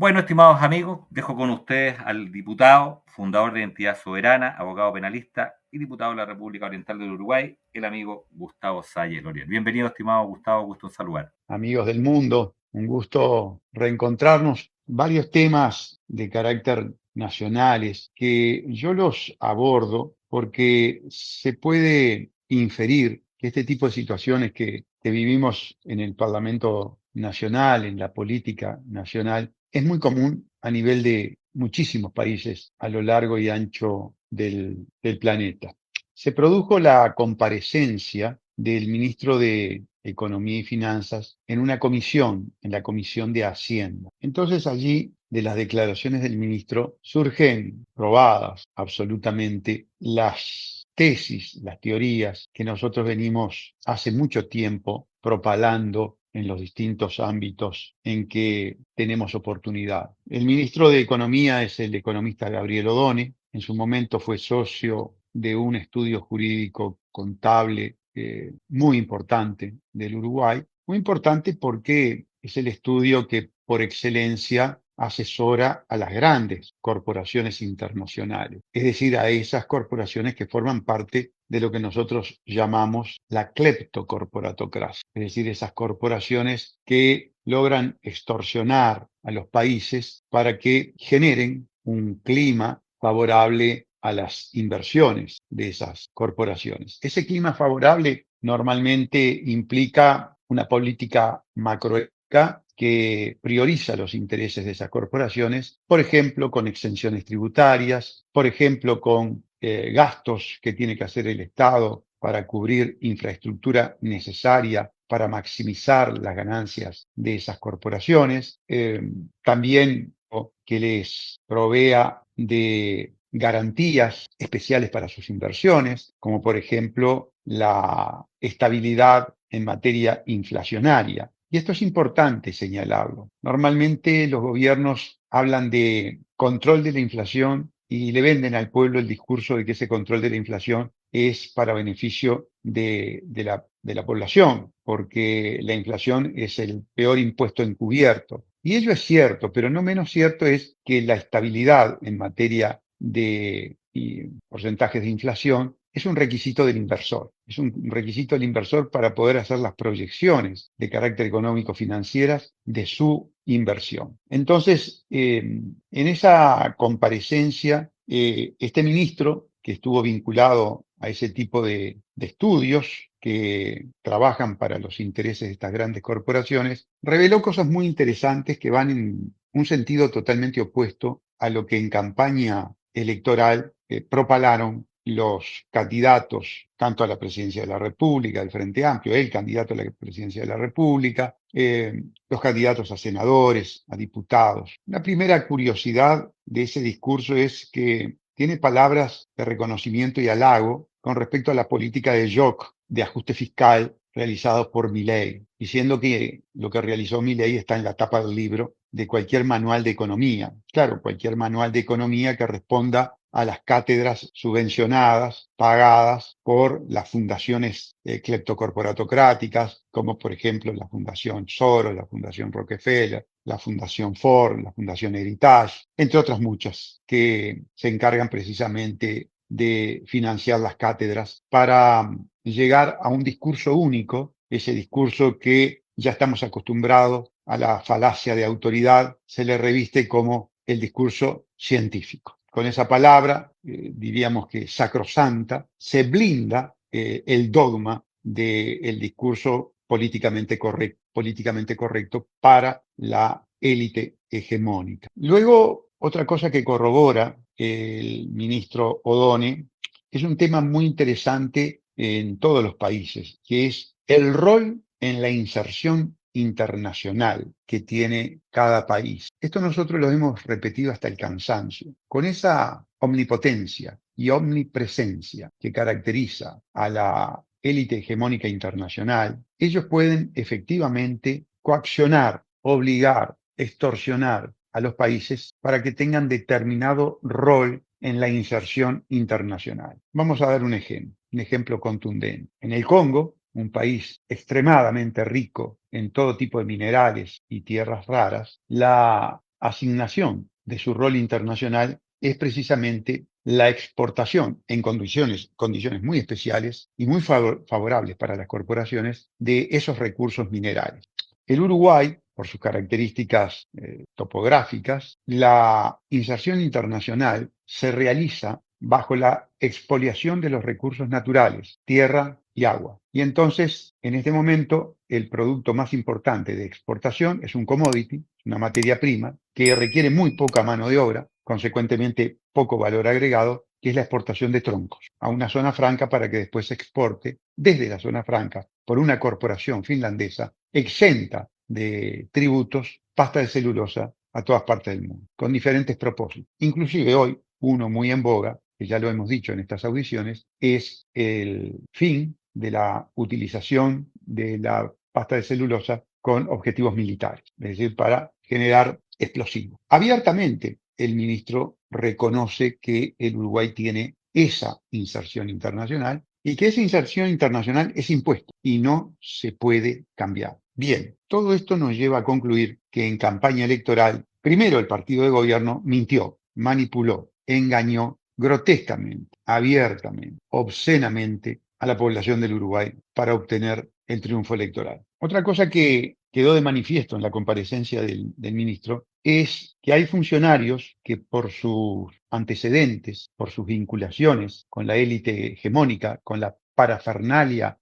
Bueno, estimados amigos, dejo con ustedes al diputado, fundador de Identidad Soberana, abogado penalista y diputado de la República Oriental del Uruguay, el amigo Gustavo Salles Loriel. Bienvenido, estimado Gustavo, gusto en saludar. Amigos del mundo, un gusto reencontrarnos. Varios temas de carácter nacionales que yo los abordo porque se puede inferir que este tipo de situaciones que vivimos en el Parlamento Nacional, en la política nacional, es muy común a nivel de muchísimos países a lo largo y ancho del planeta. Se produjo la comparecencia del ministro de Economía y Finanzas en una comisión, en la Comisión de Hacienda. Entonces allí, de las declaraciones del ministro, surgen probadas absolutamente las tesis, las teorías que nosotros venimos hace mucho tiempo propalando en los distintos ámbitos en que tenemos oportunidad. El ministro de Economía es el economista Gabriel Odone. En su momento fue socio de un estudio jurídico contable muy importante del Uruguay. Muy importante porque es el estudio que por excelencia asesora a las grandes corporaciones internacionales, es decir, a esas corporaciones que forman parte de lo que nosotros llamamos la cleptocorporatocracia, es decir, esas corporaciones que logran extorsionar a los países para que generen un clima favorable a las inversiones de esas corporaciones. Ese clima favorable normalmente implica una política macroeconómica que prioriza los intereses de esas corporaciones, por ejemplo, con exenciones tributarias, por ejemplo, con gastos que tiene que hacer el Estado para cubrir infraestructura necesaria para maximizar las ganancias de esas corporaciones, también que les provea de garantías especiales para sus inversiones, como por ejemplo la estabilidad en materia inflacionaria. Y esto es importante señalarlo. Normalmente los gobiernos hablan de control de la inflación y le venden al pueblo el discurso de que ese control de la inflación es para beneficio de la población, porque la inflación es el peor impuesto encubierto. Y ello es cierto, pero no menos cierto es que la estabilidad en materia de porcentajes de inflación es un requisito del inversor. Es un requisito del inversor para poder hacer las proyecciones de carácter económico financieras de su inversión. Entonces, en esa comparecencia, este ministro que estuvo vinculado a ese tipo de estudios que trabajan para los intereses de estas grandes corporaciones, reveló cosas muy interesantes que van en un sentido totalmente opuesto a lo que en campaña electoral propalaron los candidatos tanto a la presidencia de la República, del Frente Amplio, el candidato a la presidencia de la República, los candidatos a senadores, a diputados. La primera curiosidad de ese discurso es que tiene palabras de reconocimiento y halago con respecto a la política de shock de ajuste fiscal realizado por Milei, diciendo que lo que realizó Milei está en la tapa del libro de cualquier manual de economía. Claro, cualquier manual de economía que responda a las cátedras subvencionadas, pagadas por las fundaciones cleptocorporatocráticas, como por ejemplo la Fundación Soros, la Fundación Rockefeller, la Fundación Ford, la Fundación Heritage, entre otras muchas, que se encargan precisamente de financiar las cátedras para llegar a un discurso único, ese discurso que ya estamos acostumbrados a la falacia de autoridad, se le reviste como el discurso científico. Con esa palabra, diríamos que sacrosanta, se blinda el dogma del discurso políticamente correcto para la élite hegemónica. Luego, otra cosa que corrobora el ministro Odone es un tema muy interesante en todos los países, que es el rol en la inserción internacional que tiene cada país. Esto nosotros lo hemos repetido hasta el cansancio. Con esa omnipotencia y omnipresencia que caracteriza a la élite hegemónica internacional, ellos pueden efectivamente coaccionar, obligar, extorsionar a los países para que tengan determinado rol en la inserción internacional. Vamos a dar un ejemplo contundente. En el Congo, un país extremadamente rico en todo tipo de minerales y tierras raras, la asignación de su rol internacional es precisamente la exportación en condiciones muy especiales y muy favorables para las corporaciones de esos recursos minerales. El Uruguay, por sus características topográficas, la inserción internacional se realiza bajo la expoliación de los recursos naturales, tierra y agua. Y entonces, en este momento, el producto más importante de exportación es un commodity, una materia prima, que requiere muy poca mano de obra, consecuentemente poco valor agregado, que es la exportación de troncos a una zona franca para que después se exporte desde la zona franca por una corporación finlandesa exenta de tributos, pasta de celulosa a todas partes del mundo, con diferentes propósitos. Inclusive hoy, uno muy en boga, que ya lo hemos dicho en estas audiciones, es el fin de la utilización de la pasta de celulosa con objetivos militares, es decir, para generar explosivos. Abiertamente, el ministro reconoce que el Uruguay tiene esa inserción internacional y que esa inserción internacional es impuesto y no se puede cambiar. Bien, todo esto nos lleva a concluir que en campaña electoral, primero el partido de gobierno mintió, manipuló, engañó grotescamente, abiertamente, obscenamente a la población del Uruguay para obtener el triunfo electoral. Otra cosa que quedó de manifiesto en la comparecencia del ministro es que hay funcionarios que por sus antecedentes, por sus vinculaciones con la élite hegemónica, con la parafernalia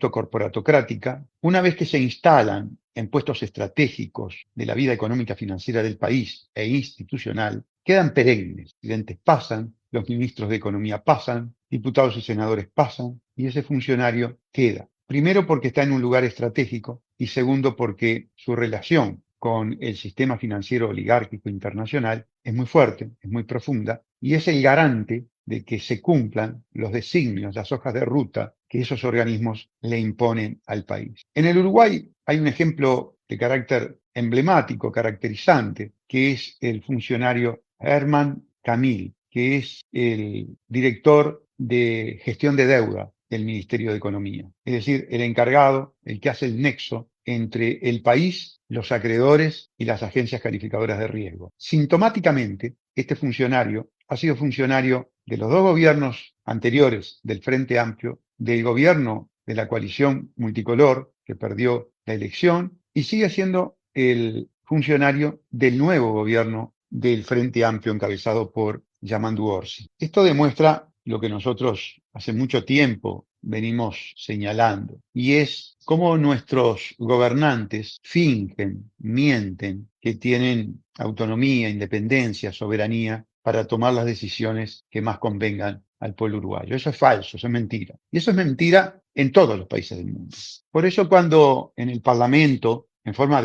corporatocrática, una vez que se instalan en puestos estratégicos de la vida económica financiera del país e institucional, quedan perennes. Presidentes pasan, los ministros de Economía pasan, diputados y senadores pasan, y ese funcionario queda. Primero porque está en un lugar estratégico y segundo porque su relación con el sistema financiero oligárquico internacional es muy fuerte, es muy profunda y es el garante de que se cumplan los designios, las hojas de ruta que esos organismos le imponen al país. En el Uruguay hay un ejemplo de carácter emblemático, caracterizante, que es el funcionario Herman Camil, que es el director de gestión de deuda del Ministerio de Economía. Es decir, el encargado, el que hace el nexo entre el país, los acreedores y las agencias calificadoras de riesgo. Sintomáticamente, este funcionario ha sido funcionario de los dos gobiernos anteriores del Frente Amplio, del gobierno de la coalición multicolor que perdió la elección y sigue siendo el funcionario del nuevo gobierno del Frente Amplio encabezado por Yamandu Orsi. Esto demuestra lo que nosotros hace mucho tiempo venimos señalando, y es cómo nuestros gobernantes fingen, mienten, que tienen autonomía, independencia, soberanía para tomar las decisiones que más convengan al pueblo uruguayo. Eso es falso, eso es mentira. Y eso es mentira en todos los países del mundo. Por eso cuando en el Parlamento, en forma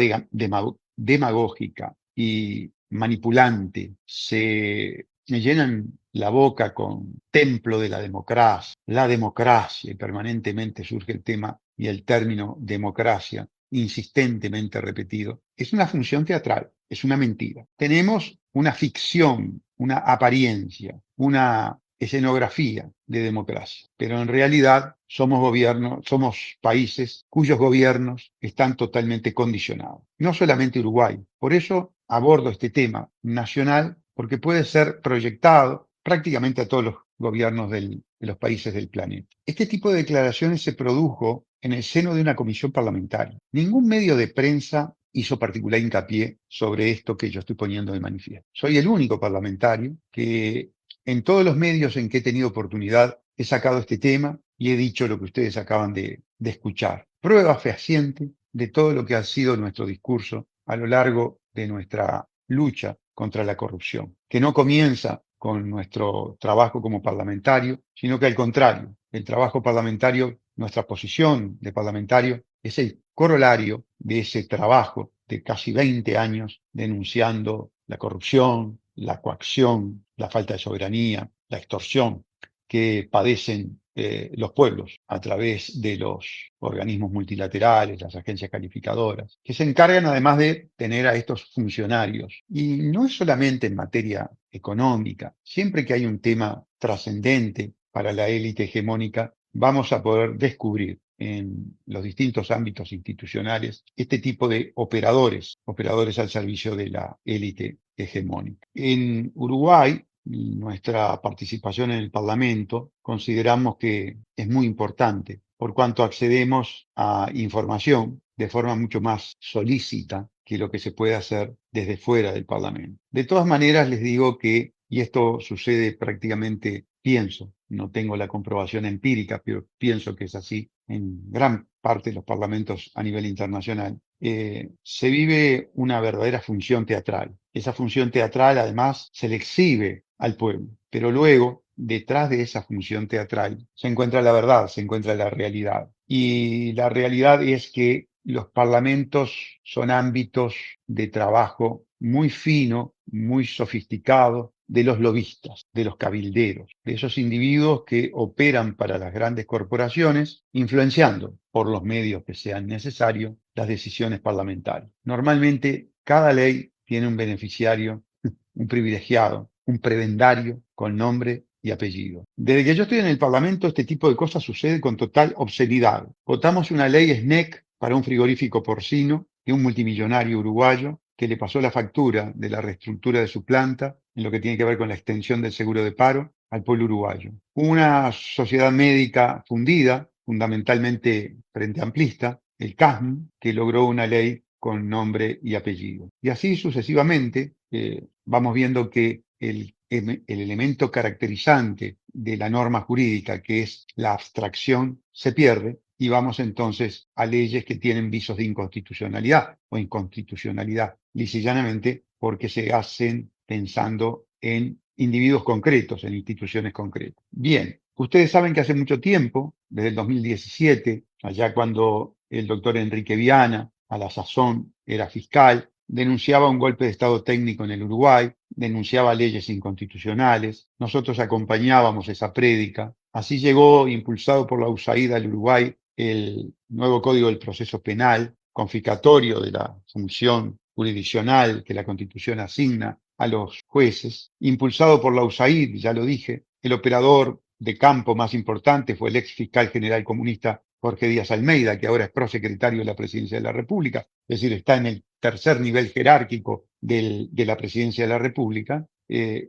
demagógica y manipulante, se llenan la boca con templo de la democracia, y permanentemente surge el tema y el término democracia, insistentemente repetido, es una función teatral, es una mentira. Tenemos una ficción, una apariencia, una escenografía de democracia, pero en realidad somos países cuyos gobiernos están totalmente condicionados. No solamente Uruguay. Por eso abordo este tema nacional, porque puede ser proyectado prácticamente a todos los gobiernos de los países del planeta. Este tipo de declaraciones se produjo en el seno de una comisión parlamentaria. Ningún medio de prensa hizo particular hincapié sobre esto que yo estoy poniendo de manifiesto. Soy el único parlamentario que en todos los medios en que he tenido oportunidad he sacado este tema y he dicho lo que ustedes acaban de escuchar. Prueba fehaciente de todo lo que ha sido nuestro discurso a lo largo de nuestra lucha contra la corrupción, que no comienza con nuestro trabajo como parlamentario, sino que al contrario, el trabajo parlamentario, nuestra posición de parlamentario, es el corolario de ese trabajo de casi 20 años denunciando la corrupción, la coacción, la falta de soberanía, la extorsión que padecen los pueblos a través de los organismos multilaterales, las agencias calificadoras, que se encargan además de tener a estos funcionarios. Y no es solamente en materia económica, siempre que hay un tema trascendente para la élite hegemónica, vamos a poder descubrir en los distintos ámbitos institucionales este tipo de operadores al servicio de la élite hegemónica. En Uruguay, nuestra participación en el Parlamento consideramos que es muy importante por cuanto accedemos a información de forma mucho más solícita que lo que se puede hacer desde fuera del Parlamento. De todas maneras, les digo que, y esto sucede prácticamente, pienso, no tengo la comprobación empírica, pero pienso que es así en gran parte de los parlamentos a nivel internacional, se vive una verdadera función teatral. Esa función teatral además se le exhibe al pueblo, pero luego detrás de esa función teatral se encuentra la verdad, se encuentra la realidad. Y la realidad es que los parlamentos son ámbitos de trabajo muy fino, muy sofisticado de los lobistas, de los cabilderos, de esos individuos que operan para las grandes corporaciones, influenciando por los medios que sean necesarios las decisiones parlamentarias. Normalmente, cada ley tiene un beneficiario, un privilegiado, un prebendario con nombre y apellido. Desde que yo estoy en el Parlamento, este tipo de cosas sucede con total obscenidad. Votamos una ley SNEC para un frigorífico porcino de un multimillonario uruguayo que le pasó la factura de la reestructura de su planta en lo que tiene que ver con la extensión del seguro de paro al pueblo uruguayo. Una sociedad médica fundida, fundamentalmente frente amplista, el CASM, que logró una ley con nombre y apellido. Y así sucesivamente vamos viendo que el elemento caracterizante de la norma jurídica, que es la abstracción, se pierde y vamos entonces a leyes que tienen visos de inconstitucionalidad o inconstitucionalidad, lisa y llanamente porque se hacen pensando en individuos concretos, en instituciones concretas. Bien, ustedes saben que hace mucho tiempo, desde el 2017, allá cuando el doctor Enrique Viana, a la sazón, era fiscal, denunciaba un golpe de Estado técnico en el Uruguay, denunciaba leyes inconstitucionales, nosotros acompañábamos esa prédica. Así llegó, impulsado por la USAID al Uruguay, el nuevo Código del Proceso Penal, confiscatorio de la función jurisdiccional que la Constitución asigna a los jueces. Impulsado por la USAID, ya lo dije, el operador de campo más importante fue el ex fiscal general comunista Jorge Díaz Almeida, que ahora es prosecretario de la Presidencia de la República, es decir, está en el tercer nivel jerárquico de la Presidencia de la República,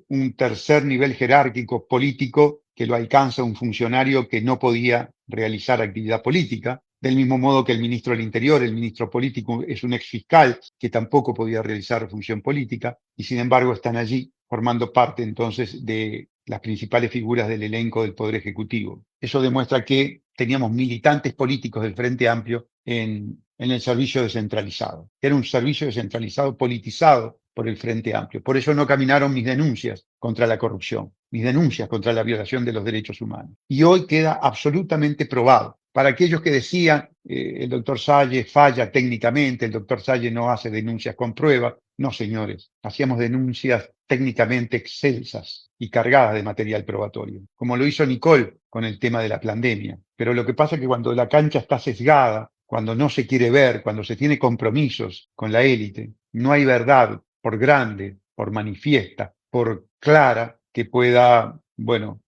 un tercer nivel jerárquico político que lo alcanza un funcionario que no podía realizar actividad política, del mismo modo que el ministro del Interior, el ministro político, es un exfiscal que tampoco podía realizar función política, y sin embargo están allí formando parte entonces de las principales figuras del elenco del Poder Ejecutivo. Eso demuestra que teníamos militantes políticos del Frente Amplio en el servicio descentralizado. Era un servicio descentralizado politizado por el Frente Amplio. Por eso no caminaron mis denuncias contra la corrupción, mis denuncias contra la violación de los derechos humanos. Y hoy queda absolutamente probado. Para aquellos que decían el doctor Salle falla técnicamente, el doctor Salle no hace denuncias con prueba. No, señores, hacíamos denuncias técnicamente excelsas y cargadas de material probatorio, como lo hizo Nicole con el tema de la pandemia. Pero lo que pasa es que cuando la cancha está sesgada, cuando no se quiere ver, cuando se tiene compromisos con la élite, no hay verdad, por grande, por manifiesta, por clara, que pueda, bueno,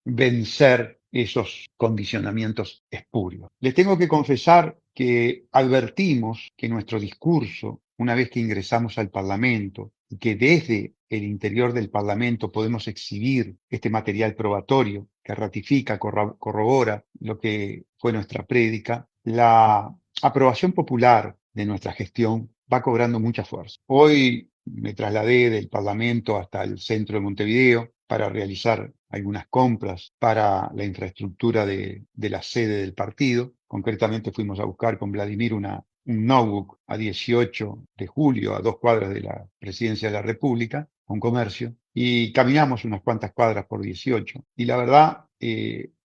vencer esos condicionamientos espurios. Les tengo que confesar que advertimos que nuestro discurso, una vez que ingresamos al Parlamento, y que desde el interior del Parlamento podemos exhibir este material probatorio que ratifica, corrobora lo que fue nuestra prédica, la aprobación popular de nuestra gestión va cobrando mucha fuerza. Hoy me trasladé del Parlamento hasta el centro de Montevideo para realizar algunas compras para la infraestructura de la sede del partido. Concretamente fuimos a buscar con Vladimir un notebook a 18 de julio, a 2 cuadras de la Presidencia de la República, un comercio, y caminamos unas cuantas cuadras por 18. Y la verdad,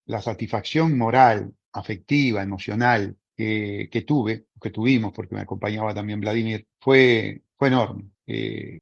la satisfacción moral, afectiva, emocional que tuvimos, porque me acompañaba también Vladimir, fue enorme.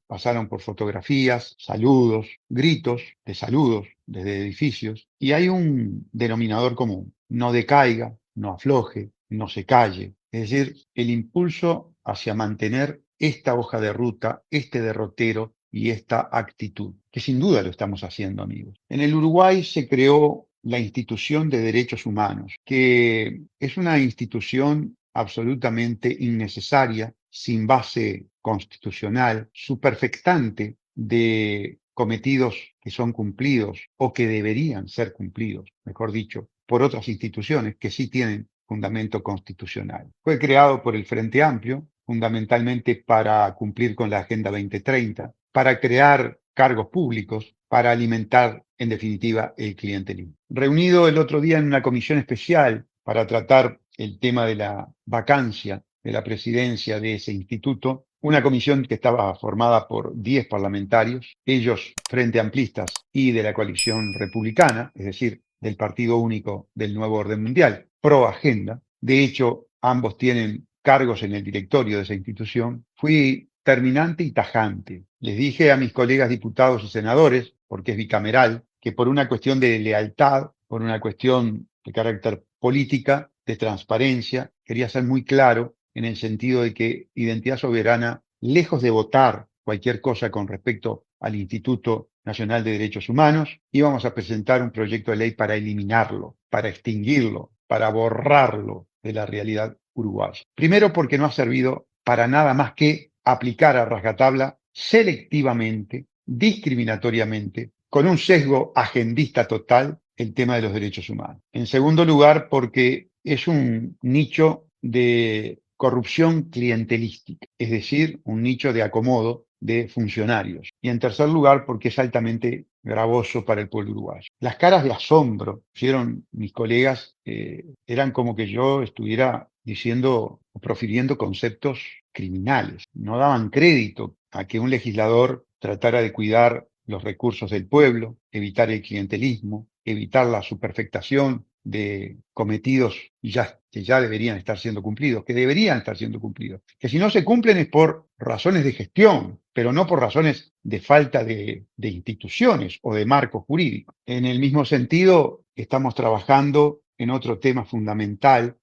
Pasaron por fotografías, saludos, gritos de saludos desde edificios, y hay un denominador común: no decaiga, no afloje, no se calle. Es decir, el impulso hacia mantener esta hoja de ruta, este derrotero y esta actitud, que sin duda lo estamos haciendo, amigos. En el Uruguay se creó la Institución de Derechos Humanos, que es una institución absolutamente innecesaria sin base constitucional, superfectante de cometidos que son cumplidos o que deberían ser cumplidos, mejor dicho, por otras instituciones que sí tienen fundamento constitucional. Fue creado por el Frente Amplio, fundamentalmente para cumplir con la Agenda 2030, para crear cargos públicos, para alimentar, en definitiva, el clientelismo. Reunido el otro día en una comisión especial para tratar el tema de la vacancia de la presidencia de ese instituto, una comisión que estaba formada por 10 parlamentarios, ellos frente amplistas y de la coalición republicana, es decir, del Partido Único del Nuevo Orden Mundial, pro agenda. De hecho, ambos tienen cargos en el directorio de esa institución. Fui terminante y tajante. Les dije a mis colegas diputados y senadores, porque es bicameral, que por una cuestión de lealtad, por una cuestión de carácter política, de transparencia, quería ser muy claro en el sentido de que Identidad Soberana, lejos de votar cualquier cosa con respecto al Instituto Nacional de Derechos Humanos, íbamos a presentar un proyecto de ley para eliminarlo, para extinguirlo, para borrarlo de la realidad uruguaya. Primero porque no ha servido para nada más que aplicar a rajatabla selectivamente, discriminatoriamente, con un sesgo agendista total, el tema de los derechos humanos. En segundo lugar, porque es un nicho de corrupción clientelística, es decir, un nicho de acomodo de funcionarios. Y en tercer lugar, porque es altamente gravoso para el pueblo uruguayo. Las caras de asombro, vieron mis colegas, eran como que yo estuviera diciendo o profiriendo conceptos criminales. No daban crédito a que un legislador tratara de cuidar los recursos del pueblo, evitar el clientelismo, evitar la superfectación de cometidos que ya deberían estar siendo cumplidos, que deberían estar siendo cumplidos. Que si no se cumplen es por razones de gestión, pero no por razones de falta de instituciones o de marco jurídico. En el mismo sentido, estamos trabajando en otro tema fundamental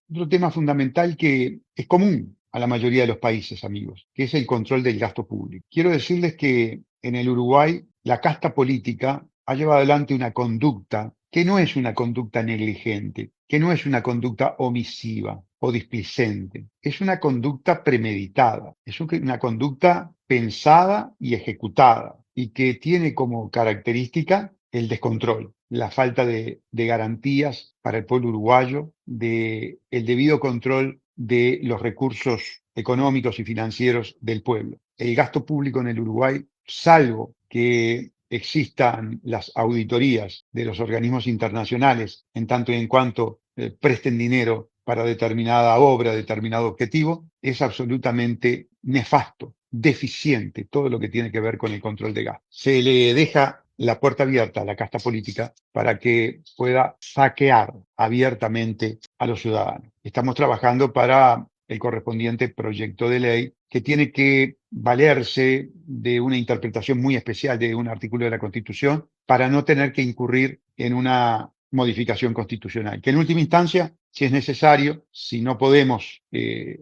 que es común a la mayoría de los países, amigos, que es el control del gasto público. Quiero decirles que en el Uruguay la casta política ha llevado adelante una conducta que no es una conducta negligente, que no es una conducta omisiva o displicente, es una conducta premeditada, es una conducta pensada y ejecutada y que tiene como característica el descontrol, la falta de garantías para el pueblo uruguayo, de el debido control de los recursos económicos y financieros del pueblo. El gasto público en el Uruguay, salvo que existan las auditorías de los organismos internacionales en tanto y en cuanto presten dinero para determinada obra, determinado objetivo, es absolutamente nefasto, deficiente todo lo que tiene que ver con el control de gasto. Se le deja la puerta abierta a la casta política para que pueda saquear abiertamente a los ciudadanos. Estamos trabajando para el correspondiente proyecto de ley que tiene que valerse de una interpretación muy especial de un artículo de la Constitución para no tener que incurrir en una modificación constitucional, que en última instancia, si es necesario, si no podemos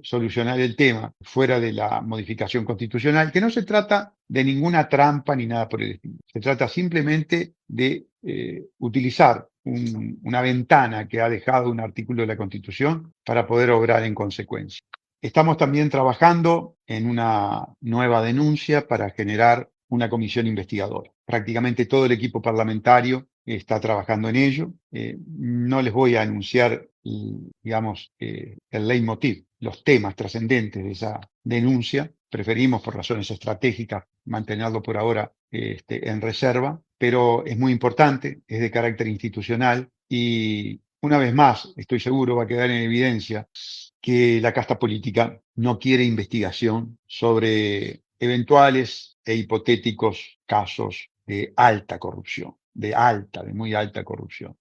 solucionar el tema fuera de la modificación constitucional, que no se trata de ninguna trampa ni nada por el estilo, se trata simplemente de utilizar una ventana que ha dejado un artículo de la Constitución para poder obrar en consecuencia. Estamos también trabajando en una nueva denuncia para generar una comisión investigadora. Prácticamente todo el equipo parlamentario está trabajando en ello. No les voy a anunciar, digamos, el leitmotiv, los temas trascendentes de esa denuncia. Preferimos, por razones estratégicas, mantenerlo por ahora en reserva, pero es muy importante, es de carácter institucional y una vez más, estoy seguro, va a quedar en evidencia que la casta política no quiere investigación sobre eventuales e hipotéticos casos de alta corrupción, de muy alta corrupción.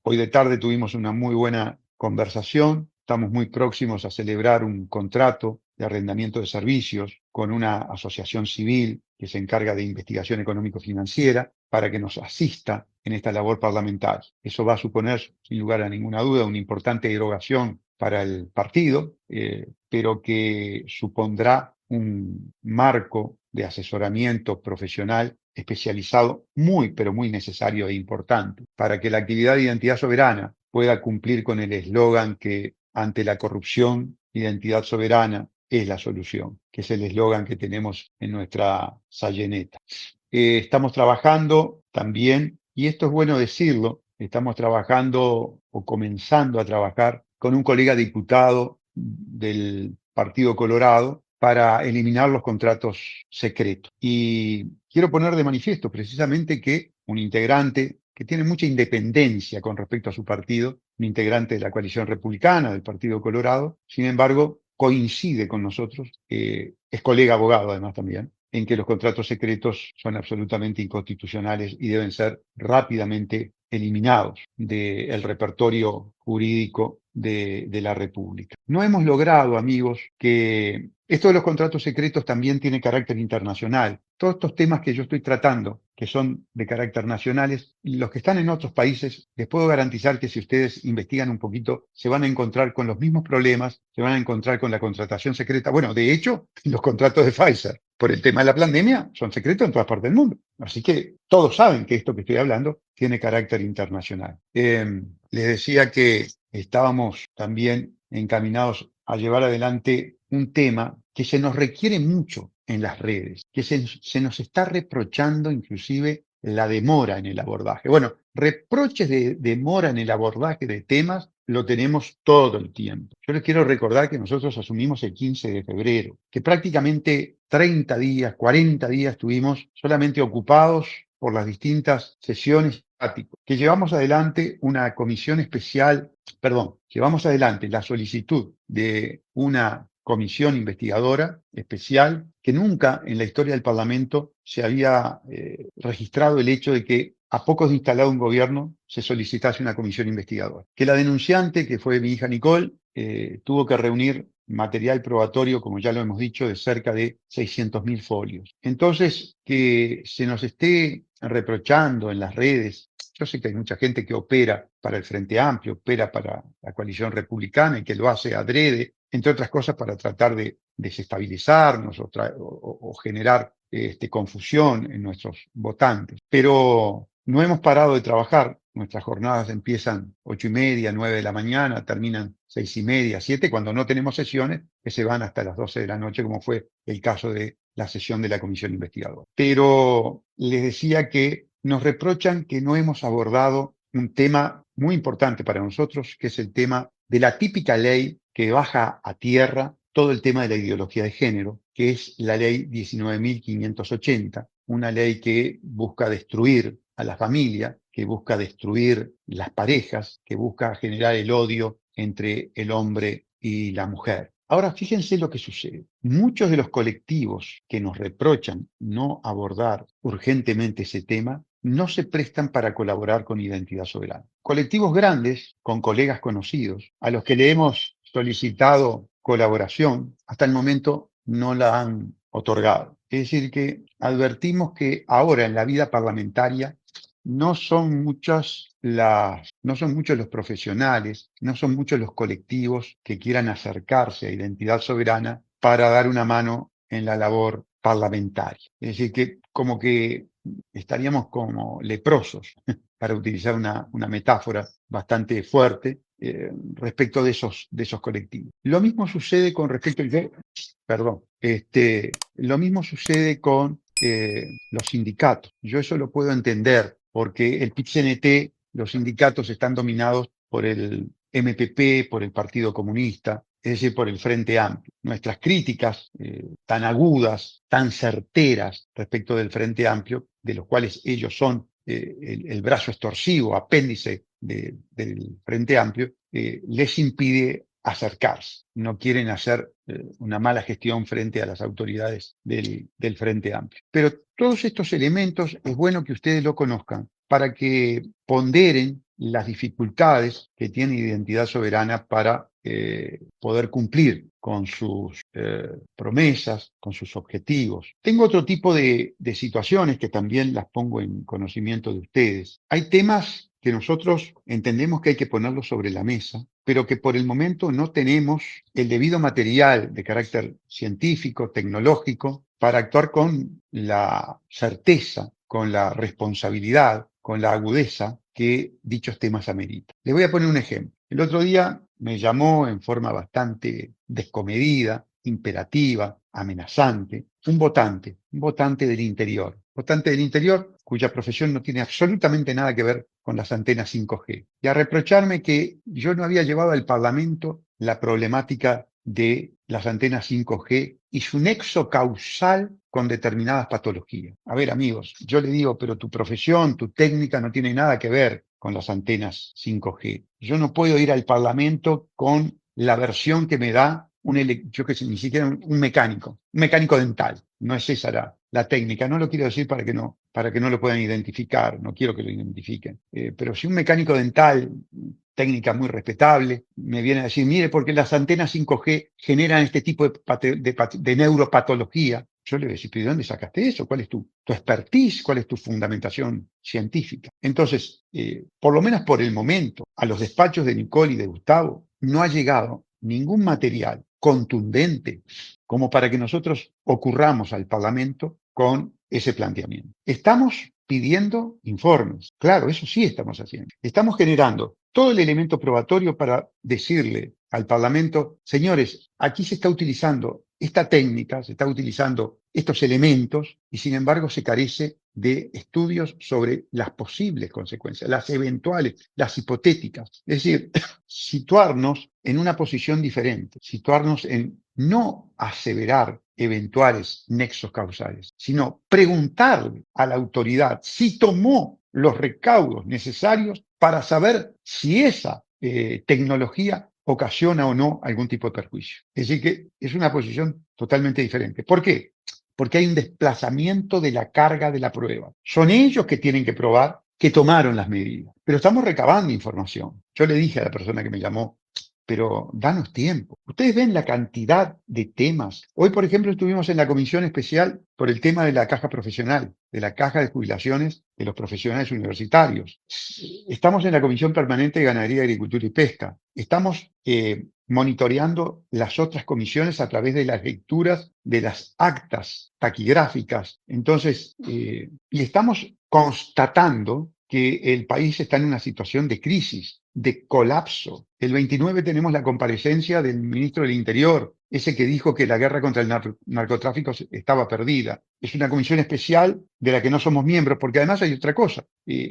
Hoy de tarde tuvimos una muy buena conversación, estamos muy próximos a celebrar un contrato de arrendamiento de servicios con una asociación civil que se encarga de investigación económico-financiera para que nos asista en esta labor parlamentaria. Eso va a suponer, sin lugar a ninguna duda, una importante erogación para el partido, pero que supondrá un marco de asesoramiento profesional especializado muy, pero muy necesario e importante para que la actividad de Identidad Soberana pueda cumplir con el eslogan que ante la corrupción, Identidad Soberana es la solución, que es el eslogan que tenemos en nuestra Sayeneta. Estamos trabajando también, y esto es bueno decirlo, estamos trabajando o comenzando a trabajar con un colega diputado del Partido Colorado para eliminar los contratos secretos. Y quiero poner de manifiesto precisamente que un integrante que tiene mucha independencia con respecto a su partido, un integrante de la coalición republicana del Partido Colorado, sin embargo, coincide con nosotros, es colega abogado además también, en que los contratos secretos son absolutamente inconstitucionales y deben ser rápidamente eliminados del repertorio jurídico de la República. No hemos logrado, amigos, que esto de los contratos secretos también tiene carácter internacional. Todos estos temas que yo estoy tratando, que son de carácter nacionales, los que están en otros países, les puedo garantizar que si ustedes investigan un poquito, se van a encontrar con los mismos problemas, se van a encontrar con la contratación secreta. Bueno, de hecho, los contratos de Pfizer por el tema de la pandemia son secretos en todas partes del mundo. Así que todos saben que esto que estoy hablando tiene carácter internacional. Les decía que estábamos también encaminados a llevar adelante un tema que se nos requiere mucho en las redes, que se nos está reprochando inclusive la demora en el abordaje. Bueno, reproches de demora en el abordaje de temas lo tenemos todo el tiempo. Yo les quiero recordar que nosotros asumimos el 15 de febrero, que prácticamente 30 días, 40 días estuvimos solamente ocupados por las distintas sesiones que llevamos adelante una comisión especial, llevamos adelante la solicitud de una comisión investigadora especial que nunca en la historia del Parlamento se había registrado el hecho de que a pocos de instalado un gobierno se solicitase una comisión investigadora. Que la denunciante, que fue mi hija Nicole, tuvo que reunir material probatorio, como ya lo hemos dicho, de cerca de 600.000 folios. Entonces, que se nos esté reprochando en las redes, yo sé que hay mucha gente que opera para el Frente Amplio, opera para la coalición republicana y que lo hace adrede, entre otras cosas para tratar de desestabilizarnos o generar confusión en nuestros votantes. Pero no hemos parado de trabajar. Nuestras jornadas empiezan 8:30, 9 de la mañana, terminan 6:30, 7, cuando no tenemos sesiones que se van hasta las 12 de la noche, como fue el caso de la sesión de la comisión investigadora. Pero les decía que nos reprochan que no hemos abordado un tema muy importante para nosotros, que es el tema de la típica ley que baja a tierra todo el tema de la ideología de género, que es la ley 19.580, una ley que busca destruir a la familia, que busca destruir las parejas, que busca generar el odio entre el hombre y la mujer. Ahora, fíjense lo que sucede. Muchos de los colectivos que nos reprochan no abordar urgentemente ese tema no se prestan para colaborar con Identidad Soberana. Colectivos grandes, con colegas conocidos, a los que le hemos solicitado colaboración, hasta el momento no la han otorgado. Es decir, que advertimos que ahora en la vida parlamentaria no son muchos los profesionales, no son muchos los colectivos que quieran acercarse a Identidad Soberana para dar una mano en la labor parlamentaria. Es decir, que como que estaríamos como leprosos, para utilizar una metáfora bastante fuerte, respecto de esos colectivos. Lo mismo sucede con respecto lo mismo sucede con los sindicatos. Yo eso lo puedo entender porque el PIT-CNT, los sindicatos están dominados por el MPP, por el Partido Comunista, es decir, por el Frente Amplio. Nuestras críticas tan agudas, tan certeras respecto del Frente Amplio, de los cuales ellos son el brazo extorsivo, apéndice del Frente Amplio, les impide acercarse. No quieren hacer una mala gestión frente a las autoridades del Frente Amplio. Pero todos estos elementos es bueno que ustedes lo conozcan para que ponderen las dificultades que tiene Identidad Soberana para poder cumplir con sus promesas, con sus objetivos. Tengo otro tipo de situaciones que también las pongo en conocimiento de ustedes. Hay temas que nosotros entendemos que hay que ponerlos sobre la mesa, pero que por el momento no tenemos el debido material de carácter científico, tecnológico, para actuar con la certeza, con la responsabilidad, con la agudeza que dichos temas ameritan. Les voy a poner un ejemplo. El otro día me llamó en forma bastante descomedida imperativa, amenazante, un votante del interior cuya profesión no tiene absolutamente nada que ver con las antenas 5G, y a reprocharme que yo no había llevado al Parlamento la problemática de las antenas 5G y su nexo causal con determinadas patologías. A ver, amigos, yo le digo, pero tu profesión, tu técnica no tiene nada que ver con las antenas 5G. Yo no puedo ir al Parlamento con la versión que me da yo que sé, ni siquiera un mecánico dental. No es esa la técnica. No lo quiero decir para que no lo puedan identificar. No quiero que lo identifiquen. Pero si un mecánico dental, técnica muy respetable, me viene a decir, mire, porque las antenas 5G generan este tipo de neuropatología. Yo le voy a decir, ¿pero de dónde sacaste eso? ¿Cuál es tu expertise? ¿Cuál es tu fundamentación científica? Entonces, por lo menos por el momento, a los despachos de Nicole y de Gustavo no ha llegado ningún material contundente como para que nosotros ocurramos al Parlamento con ese planteamiento. Estamos pidiendo informes. Claro, eso sí estamos haciendo. Estamos generando todo el elemento probatorio para decirle al Parlamento, señores, aquí se está utilizando esta técnica, se está utilizando estos elementos y sin embargo se carece de estudios sobre las posibles consecuencias, las eventuales, las hipotéticas. Es decir, situarnos en una posición diferente, situarnos en no aseverar eventuales nexos causales, sino preguntarle a la autoridad si tomó los recaudos necesarios para saber si esa tecnología ocasiona o no algún tipo de perjuicio. Es decir, que es una posición totalmente diferente. ¿Por qué? Porque hay un desplazamiento de la carga de la prueba. Son ellos que tienen que probar que tomaron las medidas. Pero estamos recabando información. Yo le dije a la persona que me llamó, pero danos tiempo. Ustedes ven la cantidad de temas. Hoy, por ejemplo, estuvimos en la comisión especial por el tema de la caja profesional, de la caja de jubilaciones de los profesionales universitarios. Estamos en la comisión permanente de Ganadería, Agricultura y Pesca. Estamos monitoreando las otras comisiones a través de las lecturas de las actas taquigráficas. Entonces, y estamos constatando que el país está en una situación de crisis, de colapso. El 29 tenemos la comparecencia del ministro del Interior, ese que dijo que la guerra contra el narcotráfico estaba perdida. Es una comisión especial de la que no somos miembros, porque además hay otra cosa.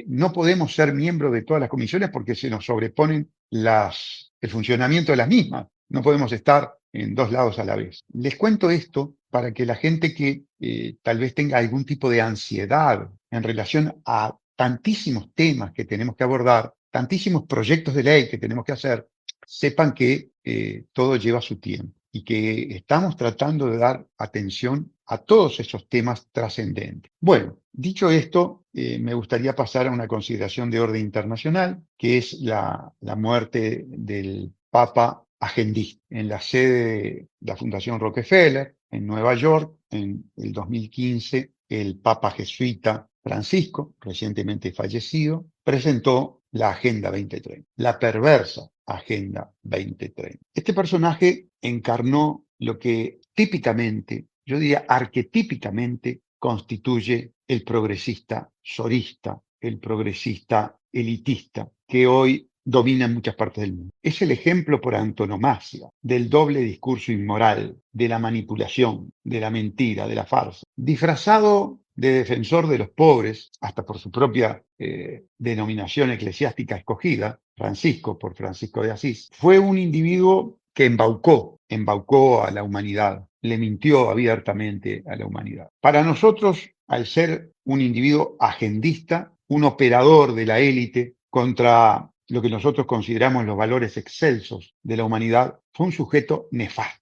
No podemos ser miembros de todas las comisiones porque se nos sobreponen el funcionamiento de las mismas. No podemos estar en dos lados a la vez. Les cuento esto para que la gente que tal vez tenga algún tipo de ansiedad en relación a tantísimos temas que tenemos que abordar, tantísimos proyectos de ley que tenemos que hacer, sepan que todo lleva su tiempo y que estamos tratando de dar atención a todos esos temas trascendentes. Bueno, dicho esto, me gustaría pasar a una consideración de orden internacional, que es la muerte del Papa agendista en la sede de la Fundación Rockefeller, en Nueva York, en el 2015, el Papa jesuita Francisco, recientemente fallecido, presentó la Agenda 2030, la perversa Agenda 2030. Este personaje encarnó lo que típicamente, yo diría arquetípicamente, constituye el progresista sorista, el progresista elitista, que hoy domina en muchas partes del mundo. Es el ejemplo por antonomasia del doble discurso inmoral, de la manipulación, de la mentira, de la farsa, disfrazado de defensor de los pobres, hasta por su propia denominación eclesiástica escogida, Francisco, por Francisco de Asís. Fue un individuo que embaucó a la humanidad, le mintió abiertamente a la humanidad. Para nosotros, al ser un individuo agendista, un operador de la élite contra lo que nosotros consideramos los valores excelsos de la humanidad, fue un sujeto nefasto,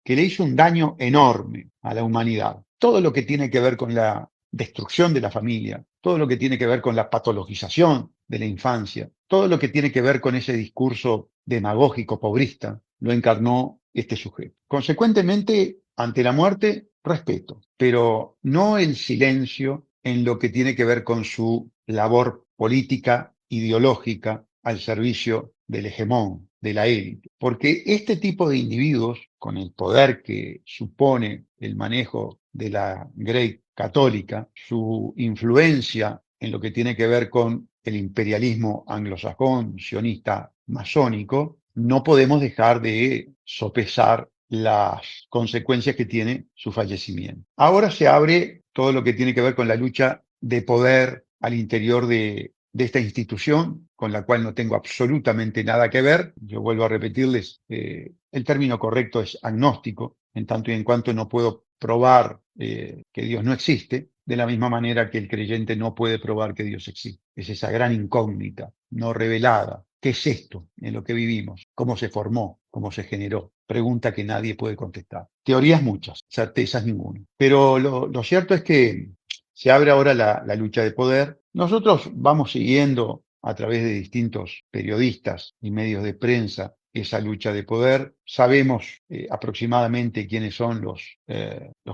que le hizo un daño enorme a la humanidad. Todo lo que tiene que ver con la destrucción de la familia, todo lo que tiene que ver con la patologización de la infancia, todo lo que tiene que ver con ese discurso demagógico, pobrista, lo encarnó este sujeto. Consecuentemente, ante la muerte, respeto, pero no el silencio en lo que tiene que ver con su labor política, ideológica, al servicio del hegemón, de la élite. Porque este tipo de individuos, con el poder que supone el manejo de la Grey católica, su influencia en lo que tiene que ver con el imperialismo anglosajón, sionista, masónico, no podemos dejar de sopesar las consecuencias que tiene su fallecimiento. Ahora se abre todo lo que tiene que ver con la lucha de poder al interior de esta institución, con la cual no tengo absolutamente nada que ver. Yo vuelvo a repetirles, el término correcto es agnóstico, en tanto y en cuanto no puedo probar que Dios no existe, de la misma manera que el creyente no puede probar que Dios existe. Es esa gran incógnita no revelada. ¿Qué es esto en lo que vivimos? ¿Cómo se formó? ¿Cómo se generó? Pregunta que nadie puede contestar. Teorías muchas, certezas ninguna. Pero lo cierto es que se abre ahora la lucha de poder. Nosotros vamos siguiendo a través de distintos periodistas y medios de prensa esa lucha de poder. Sabemos aproximadamente quiénes son los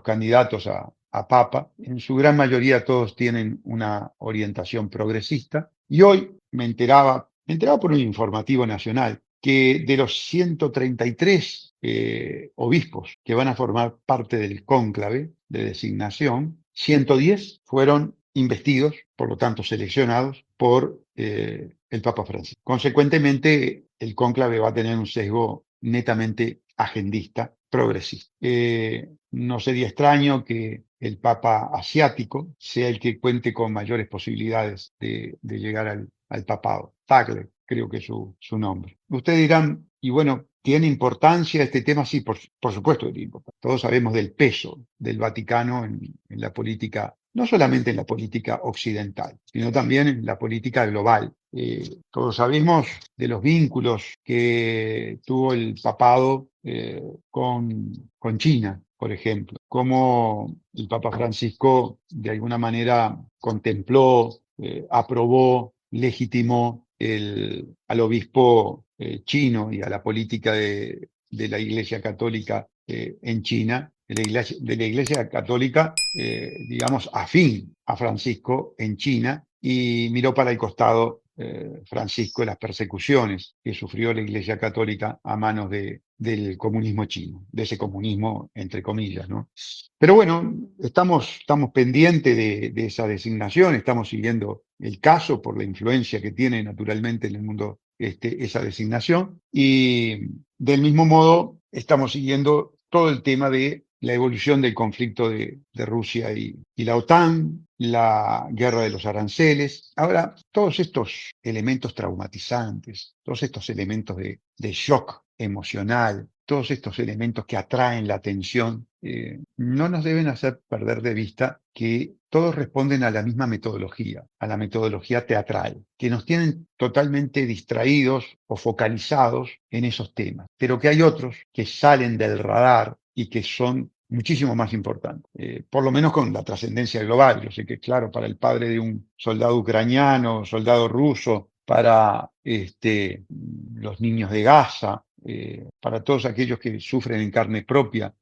candidatos a papa. En su gran mayoría todos tienen una orientación progresista. Y hoy me enteraba por un informativo nacional que de los 133 obispos que van a formar parte del cónclave de designación, 110 fueron investidos, por lo tanto seleccionados por el Papa Francisco. Consecuentemente, el cónclave va a tener un sesgo netamente agendista, progresista. No sería extraño que el Papa asiático sea el que cuente con mayores posibilidades de llegar al papado. Tagle, creo que es su nombre. Ustedes dirán, y bueno, ¿tiene importancia este tema? Sí, por supuesto que tiene importancia. Todos sabemos del peso del Vaticano en la política, no solamente en la política occidental, sino también en la política global. Todos sabemos de los vínculos que tuvo el papado con China, por ejemplo, cómo el Papa Francisco de alguna manera contempló, aprobó, legitimó al obispo chino y a la política de la Iglesia Católica en China, de la Iglesia Católica, digamos, afín a Francisco en China, y miró para el costado Francisco las persecuciones que sufrió la Iglesia Católica a manos del comunismo chino, de ese comunismo entre comillas, ¿no? Pero bueno, estamos pendientes de esa designación, estamos siguiendo el caso por la influencia que tiene naturalmente en el mundo esa designación, y del mismo modo estamos siguiendo todo el tema de la evolución del conflicto de Rusia y la OTAN, la guerra de los aranceles. Ahora, todos estos elementos traumatizantes, todos estos elementos de shock emocional, todos estos elementos que atraen la atención, no nos deben hacer perder de vista que todos responden a la misma metodología, a la metodología teatral, que nos tienen totalmente distraídos o focalizados en esos temas, pero que hay otros que salen del radar y que son muchísimo más importantes, por lo menos con la trascendencia global. Yo sé que, claro, para el padre de un soldado ucraniano, soldado ruso, para los niños de Gaza, para todos aquellos que sufren en carne propia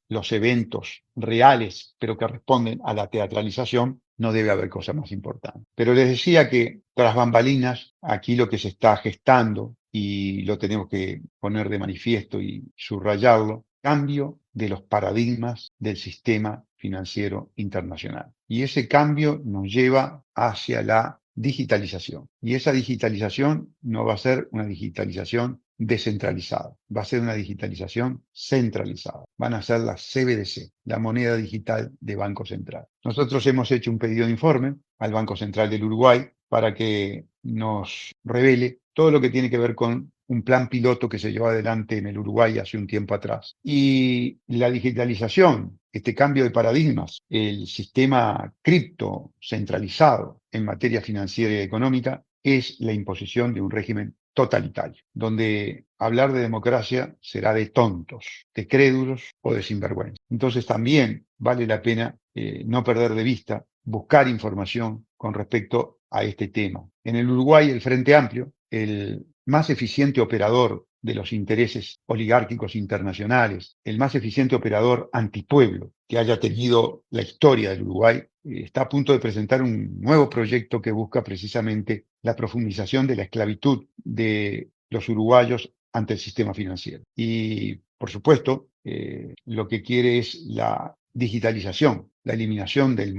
los eventos reales, pero que responden a la teatralización, no debe haber cosa más importante. Pero les decía que tras bambalinas, aquí lo que se está gestando, y lo tenemos que poner de manifiesto y subrayarlo, cambio de los paradigmas del sistema financiero internacional. Y ese cambio nos lleva hacia la digitalización. Y esa digitalización no va a ser una digitalización descentralizada, va a ser una digitalización centralizada. Van a ser las CBDC, la moneda digital de Banco Central. Nosotros hemos hecho un pedido de informe al Banco Central del Uruguay para que nos revele todo lo que tiene que ver con un plan piloto que se llevó adelante en el Uruguay hace un tiempo atrás. Y la digitalización, este cambio de paradigmas, el sistema cripto centralizado en materia financiera y económica, es la imposición de un régimen totalitario, donde hablar de democracia será de tontos, de crédulos o de sinvergüenza. Entonces también vale la pena no perder de vista, buscar información con respecto a este tema. En el Uruguay, el Frente Amplio, el más eficiente operador de los intereses oligárquicos internacionales, el más eficiente operador antipueblo que haya tenido la historia del Uruguay, está a punto de presentar un nuevo proyecto que busca precisamente la profundización de la esclavitud de los uruguayos ante el sistema financiero. Y, por supuesto, lo que quiere es la digitalización, la eliminación del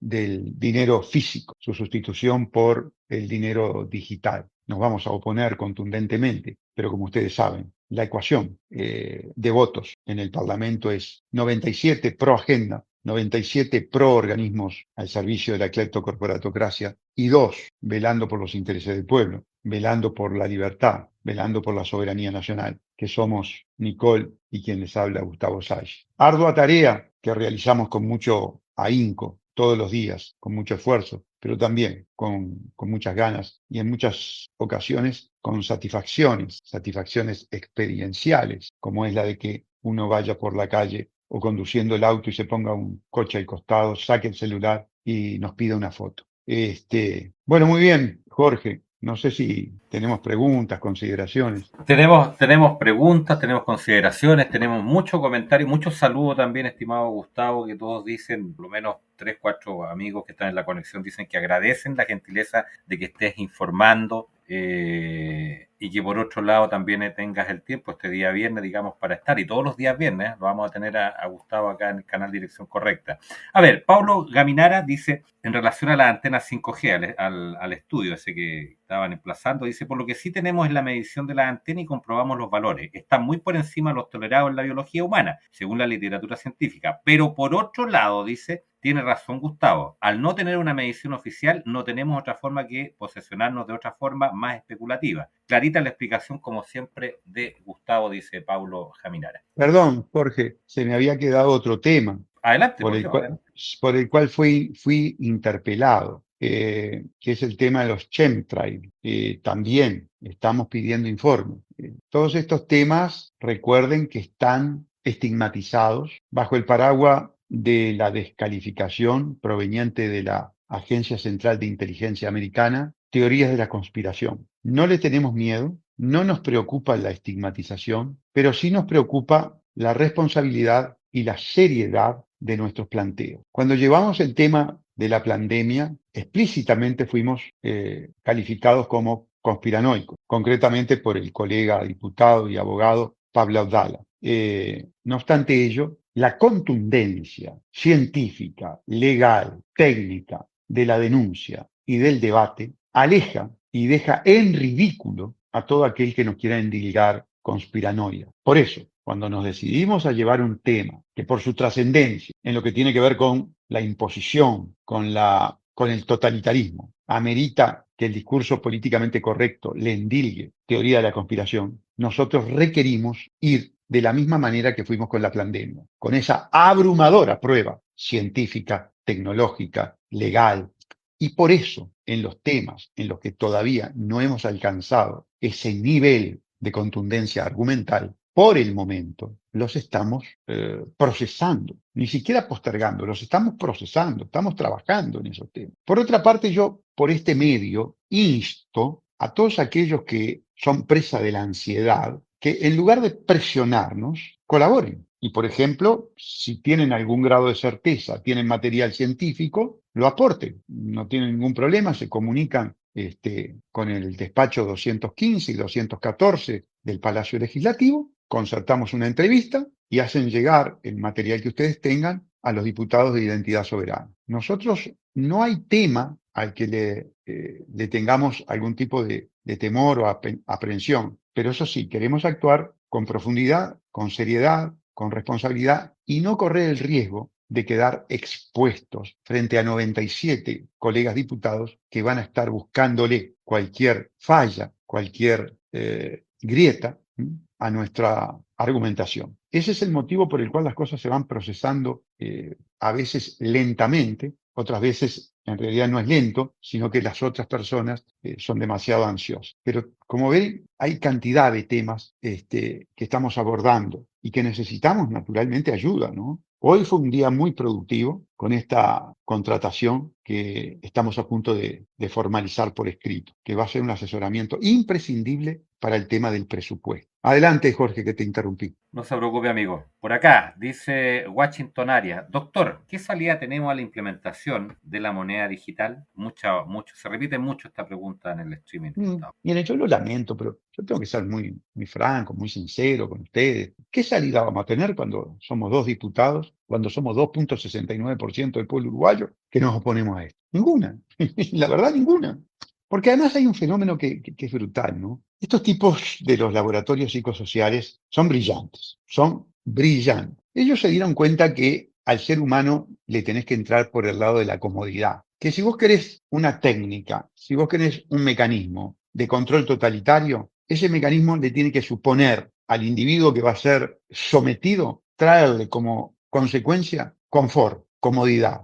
dinero físico, su sustitución por el dinero digital. Nos vamos a oponer contundentemente, pero como ustedes saben, la ecuación de votos en el Parlamento es 97 pro agenda, 97 pro organismos al servicio de la cleptocorporatocracia y 2 velando por los intereses del pueblo, velando por la libertad, velando por la soberanía nacional, que somos Nicole y quien les habla, Gustavo Sage. Ardua tarea que realizamos con mucho ahínco todos los días, con mucho esfuerzo, pero también con muchas ganas y en muchas ocasiones con satisfacciones experienciales, como es la de que uno vaya por la calle o conduciendo el auto y se ponga un coche al costado, saque el celular y nos pida una foto. Bueno, muy bien, Jorge. No sé si tenemos preguntas, consideraciones. Tenemos preguntas, tenemos consideraciones, tenemos muchos comentarios, muchos saludos también, estimado Gustavo, que todos dicen, por lo menos 3, 4 amigos que están en la conexión, dicen que agradecen la gentileza de que estés informando y que por otro lado también tengas el tiempo este día viernes, digamos, para estar. Y todos los días viernes lo vamos a tener a Gustavo acá en el canal Dirección Correcta. A ver, Pablo Gaminara dice, en relación a las antenas 5G, al estudio ese que estaban emplazando, dice, por lo que sí tenemos es la medición de las antenas y comprobamos los valores. Están muy por encima de los tolerados en la biología humana, según la literatura científica. Pero por otro lado, dice, tiene razón Gustavo, al no tener una medición oficial, no tenemos otra forma que posesionarnos de otra forma más especulativa. Clarita la explicación, como siempre, de Gustavo, dice Pablo Jaminara. Perdón, Jorge, se me había quedado otro tema Adelante, por por el Dios, cual, adelante. por el cual fui interpelado, que es el tema de los chemtrails. También estamos pidiendo informes. Todos estos temas, recuerden que están estigmatizados bajo el paraguas de la descalificación proveniente de la Agencia Central de Inteligencia Americana, teorías de la conspiración. No le tenemos miedo, no nos preocupa la estigmatización, pero sí nos preocupa la responsabilidad y la seriedad de nuestros planteos. Cuando llevamos el tema de la pandemia, explícitamente fuimos calificados como conspiranoicos, concretamente por el colega diputado y abogado Pablo Abdala. No obstante ello, la contundencia científica, legal, técnica de la denuncia y del debate aleja y deja en ridículo a todo aquel que nos quiera endilgar conspiranoia. Por eso, cuando nos decidimos a llevar un tema que por su trascendencia, en lo que tiene que ver con la imposición, con el totalitarismo, amerita que el discurso políticamente correcto le endilgue teoría de la conspiración, nosotros requerimos ir de la misma manera que fuimos con la pandemia, con esa abrumadora prueba científica, tecnológica, legal. Y por eso, en los temas en los que todavía no hemos alcanzado ese nivel de contundencia argumental, por el momento los estamos procesando, ni siquiera postergando, los estamos procesando, estamos trabajando en esos temas. Por otra parte, yo por este medio insto a todos aquellos que son presa de la ansiedad, que en lugar de presionarnos, colaboren. Y, por ejemplo, si tienen algún grado de certeza, tienen material científico, lo aporten. No tienen ningún problema, se comunican con el despacho 215 y 214 del Palacio Legislativo, concertamos una entrevista y hacen llegar el material que ustedes tengan a los diputados de Identidad Soberana. Nosotros no hay tema al que le tengamos algún tipo de temor o aprehensión, pero eso sí, queremos actuar con profundidad, con seriedad, con responsabilidad y no correr el riesgo de quedar expuestos frente a 97 colegas diputados que van a estar buscándole cualquier falla, cualquier grieta a nuestra argumentación. Ese es el motivo por el cual las cosas se van procesando a veces lentamente, otras veces en realidad no es lento, sino que las otras personas son demasiado ansiosas. Pero como ven, hay cantidad de temas que estamos abordando y que necesitamos naturalmente ayuda, ¿no? Hoy fue un día muy productivo con esta contratación que estamos a punto de formalizar por escrito, que va a ser un asesoramiento imprescindible para el tema del presupuesto. Adelante, Jorge, que te interrumpí. No se preocupe, amigo. Por acá, dice Washington Arias. Doctor, ¿qué salida tenemos a la implementación de la moneda digital? Se repite mucho esta pregunta en el streaming, Gustavo. Miren, yo lo lamento, pero yo tengo que ser muy franco, muy sincero con ustedes. ¿Qué salida vamos a tener cuando somos dos diputados, cuando somos 2,69% del pueblo uruguayo que nos oponemos a esto? Ninguna. La verdad, ninguna. Porque además hay un fenómeno que es brutal, ¿no? Estos tipos de los laboratorios psicosociales son brillantes, son brillantes. Ellos se dieron cuenta que al ser humano le tenés que entrar por el lado de la comodidad. Que si vos querés una técnica, si vos querés un mecanismo de control totalitario, ese mecanismo le tiene que suponer al individuo que va a ser sometido, traerle como consecuencia confort, comodidad.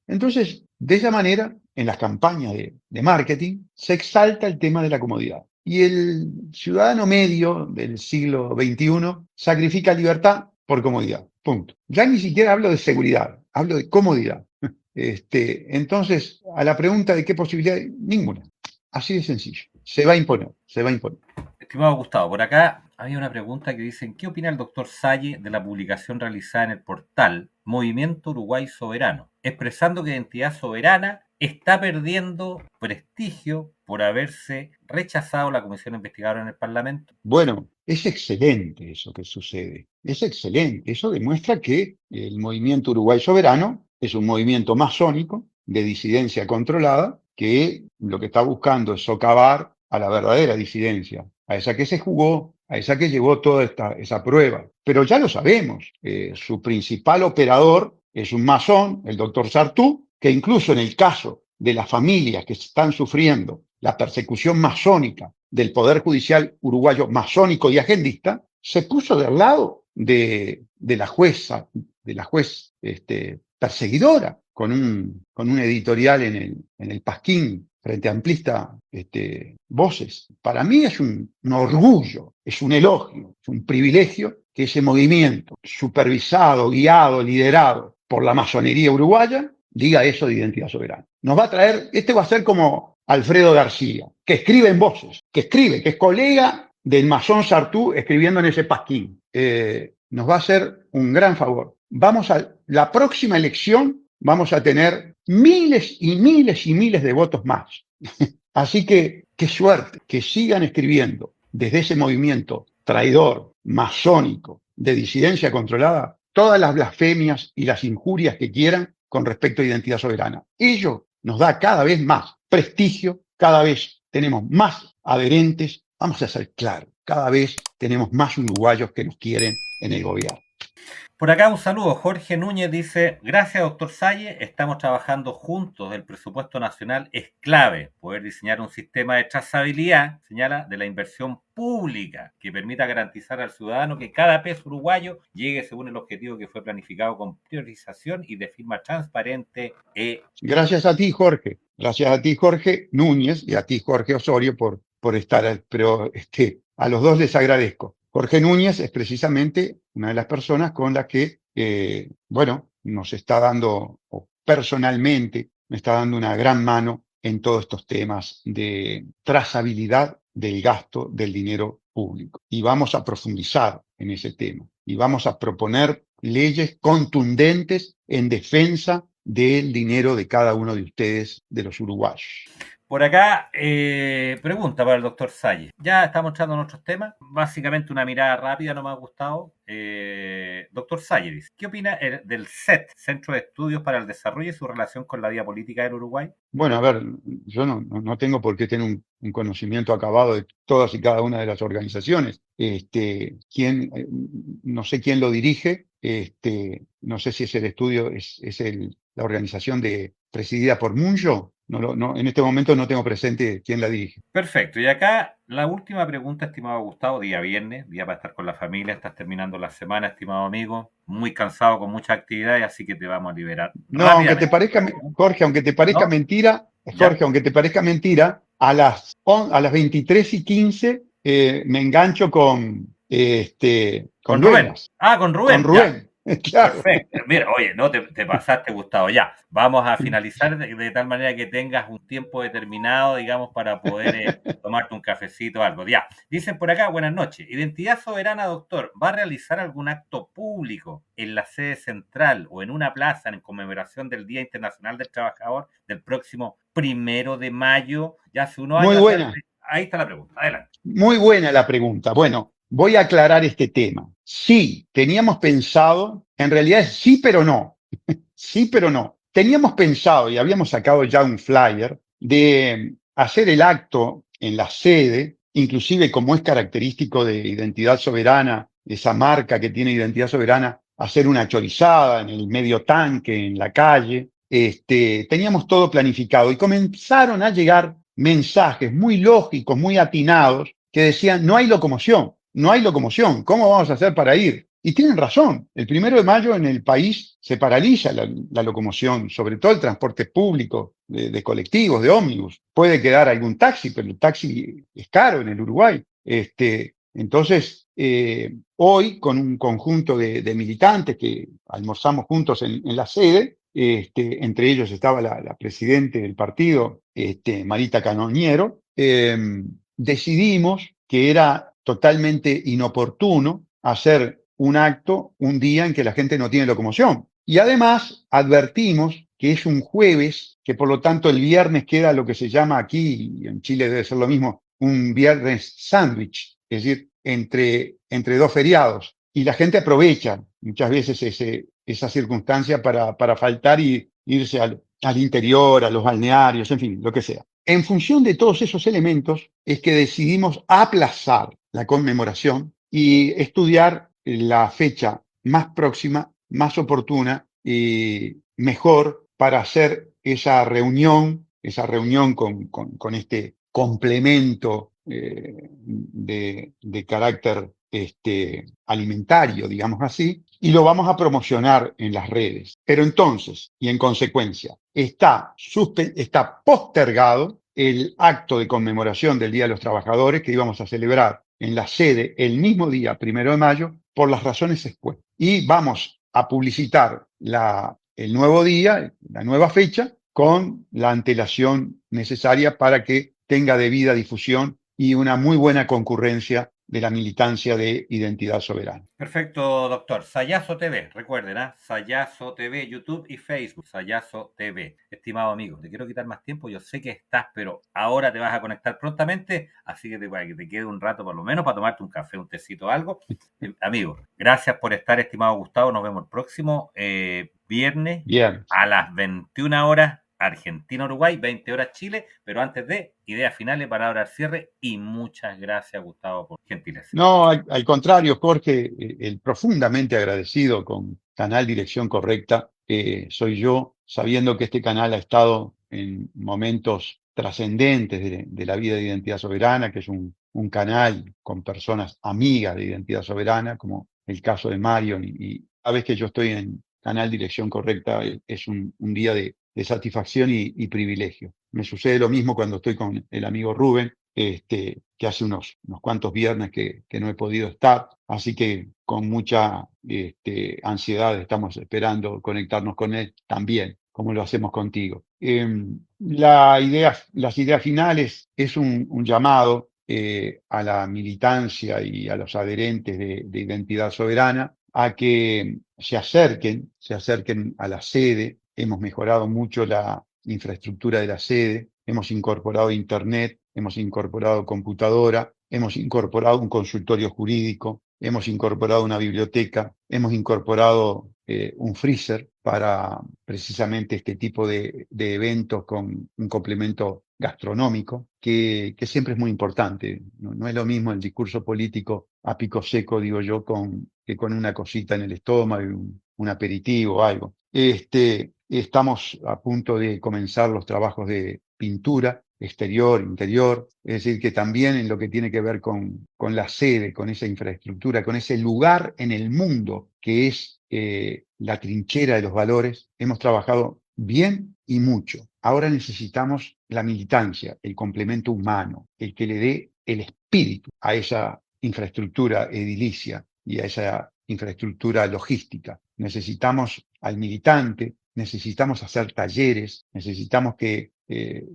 Entonces, de esa manera, en las campañas de marketing, se exalta el tema de la comodidad. Y el ciudadano medio del siglo XXI sacrifica libertad por comodidad. Punto. Ya ni siquiera hablo de seguridad, hablo de comodidad. Entonces, a la pregunta de qué posibilidad, ninguna. Así de sencillo. Se va a imponer, se va a imponer. Estimado Gustavo, por acá había una pregunta que dicen, ¿qué opina el doctor Salle de la publicación realizada en el portal Movimiento Uruguay Soberano, expresando que Identidad Soberana está perdiendo prestigio por haberse rechazado la comisión investigadora en el Parlamento? Bueno, es excelente eso que sucede. Es excelente. Eso demuestra que el movimiento Uruguay Soberano es un movimiento masónico de disidencia controlada que lo que está buscando es socavar a la verdadera disidencia, a esa que se jugó, a esa que llevó toda esa prueba. Pero ya lo sabemos, su principal operador es un masón, el doctor Sartú, que incluso en el caso de las familias que están sufriendo la persecución masónica del Poder Judicial uruguayo masónico y agendista, se puso del lado de la jueza, de la juez perseguidora, con un editorial en el Pasquín frente a amplista Voces. Para mí es un orgullo, es un elogio, es un privilegio que ese movimiento, supervisado, guiado, liderado por la masonería uruguaya, diga eso de Identidad Soberana. Nos va a traer, este va a ser como Alfredo García, que escribe en Voces, que es colega del masón Sartú escribiendo en ese Pasquín. Nos va a hacer un gran favor. La próxima elección vamos a tener miles y miles y miles de votos más. Así que qué suerte, que sigan escribiendo desde ese movimiento traidor, masónico, de disidencia controlada, todas las blasfemias y las injurias que quieran con respecto a Identidad Soberana. Ello nos da cada vez más prestigio, cada vez tenemos más adherentes. Vamos a ser claros, cada vez tenemos más uruguayos que nos quieren en el gobierno. Por acá un saludo. Jorge Núñez dice, gracias doctor Salle, estamos trabajando juntos. El presupuesto nacional es clave. Poder diseñar un sistema de trazabilidad, señala, de la inversión pública que permita garantizar al ciudadano que cada peso uruguayo llegue según el objetivo que fue planificado con priorización y de forma transparente. Gracias a ti, Jorge. Gracias a ti, Jorge Núñez, y a ti, Jorge Osorio, por estar. Pero a los dos les agradezco. Jorge Núñez es precisamente una de las personas con las que, nos está dando, o personalmente, me está dando una gran mano en todos estos temas de trazabilidad del gasto del dinero público. Y vamos a profundizar en ese tema. Y vamos a proponer leyes contundentes en defensa del dinero de cada uno de ustedes, de los uruguayos. Por acá, pregunta para el doctor Salle. Ya estamos entrando en otros temas. Básicamente una mirada rápida no me ha gustado. Doctor Salle dice, ¿qué opina del CET, Centro de Estudios para el Desarrollo y su relación con la vida política del Uruguay? Bueno, a ver, yo no tengo por qué tener un conocimiento acabado de todas y cada una de las organizaciones. No sé quién lo dirige, no sé si es el estudio, la organización presidida por Muncho. En este momento no tengo presente quién la dirige. Perfecto. Y acá la última pregunta, estimado Gustavo, día viernes, día para estar con la familia, estás terminando la semana, estimado amigo, muy cansado con muchas actividades, así que te vamos a liberar. No, aunque te parezca, Jorge, aunque te parezca ¿No? mentira, Jorge, aunque te parezca mentira, a las 23:15 me engancho con Con Rubén. Dueñas. Con Rubén. Con Rubén. Claro. Perfecto. Mira, oye, no te pasaste, Gustavo. Ya, vamos a finalizar de tal manera que tengas un tiempo determinado, digamos, para poder tomarte un cafecito o algo. Ya, dicen por acá, buenas noches. Identidad Soberana, doctor, ¿va a realizar algún acto público en la sede central o en una plaza en conmemoración del Día Internacional del Trabajador del próximo 1 de mayo? Ya hace unos años. Muy buena. Ahí está la pregunta. Adelante. Muy buena la pregunta. Bueno, voy a aclarar este tema. Sí, teníamos pensado, en realidad es sí, pero no. Sí, pero no. Teníamos pensado y habíamos sacado ya un flyer de hacer el acto en la sede, inclusive como es característico de Identidad Soberana, esa marca que tiene Identidad Soberana, hacer una chorizada en el medio tanque, en la calle. Teníamos todo planificado y comenzaron a llegar mensajes muy lógicos, muy atinados, que decían, no hay locomoción, no hay locomoción, ¿cómo vamos a hacer para ir? Y tienen razón, el 1 de mayo en el país se paraliza la locomoción, sobre todo el transporte público de colectivos, de ómnibus. Puede quedar algún taxi, pero el taxi es caro en el Uruguay. Entonces, hoy con un conjunto de militantes que almorzamos juntos en la sede, entre ellos estaba la presidente del partido, Marita Canoniero, decidimos que era totalmente inoportuno hacer un acto un día en que la gente no tiene locomoción. Y además advertimos que es un jueves, que por lo tanto el viernes queda lo que se llama aquí, y en Chile debe ser lo mismo, un viernes sándwich, es decir, entre dos feriados. Y la gente aprovecha muchas veces esa circunstancia para faltar y irse al interior, a los balnearios, en fin, lo que sea. En función de todos esos elementos es que decidimos aplazar la conmemoración y estudiar la fecha más próxima, más oportuna y mejor para hacer esa reunión con este complemento de carácter alimentario, digamos así, y lo vamos a promocionar en las redes. Pero entonces, y en consecuencia, está postergado el acto de conmemoración del Día de los Trabajadores que íbamos a celebrar en la sede el mismo día, 1 de mayo, por las razones expuestas. Y vamos a publicitar el nuevo día, la nueva fecha, con la antelación necesaria para que tenga debida difusión y una muy buena concurrencia de la militancia de Identidad Soberana. Perfecto, doctor. Sayazo TV, recuerden, Sayazo TV, YouTube y Facebook, Sayazo TV. Estimado amigo, te quiero quitar más tiempo, yo sé que estás, pero ahora te vas a conectar prontamente, así que para que te quede un rato por lo menos para tomarte un café, un tecito, algo. Amigo, gracias por estar, estimado Gustavo, nos vemos el próximo viernes Bien. a las 21 horas Argentina-Uruguay, 20 horas Chile, pero antes de ideas finales, palabras al cierre y muchas gracias, Gustavo, por gentileza. No, al contrario, Jorge, el profundamente agradecido con Canal Dirección Correcta, soy yo, sabiendo que este canal ha estado en momentos trascendentes de la vida de Identidad Soberana, que es un canal con personas amigas de Identidad Soberana, como el caso de Marion, y cada vez que yo estoy en Canal Dirección Correcta es un día de satisfacción y privilegio. Me sucede lo mismo cuando estoy con el amigo Rubén, que hace unos cuantos viernes que no he podido estar, así que con mucha ansiedad estamos esperando conectarnos con él también, como lo hacemos contigo. Las ideas finales es un llamado a la militancia y a los adherentes de Identidad Soberana a que se acerquen a la sede. Hemos mejorado mucho la infraestructura de la sede, hemos incorporado internet, hemos incorporado computadora, hemos incorporado un consultorio jurídico, hemos incorporado una biblioteca, hemos incorporado un freezer para precisamente este tipo de eventos con un complemento gastronómico, que siempre es muy importante. No es lo mismo el discurso político a pico seco, digo yo, que con una cosita en el estómago y un aperitivo o algo. Estamos a punto de comenzar los trabajos de pintura exterior, interior, es decir, que también en lo que tiene que ver con la sede, con esa infraestructura, con ese lugar en el mundo que es la trinchera de los valores, hemos trabajado bien y mucho. Ahora necesitamos la militancia, el complemento humano, el que le dé el espíritu a esa infraestructura edilicia y a esa infraestructura logística. Necesitamos al militante, necesitamos hacer talleres, necesitamos que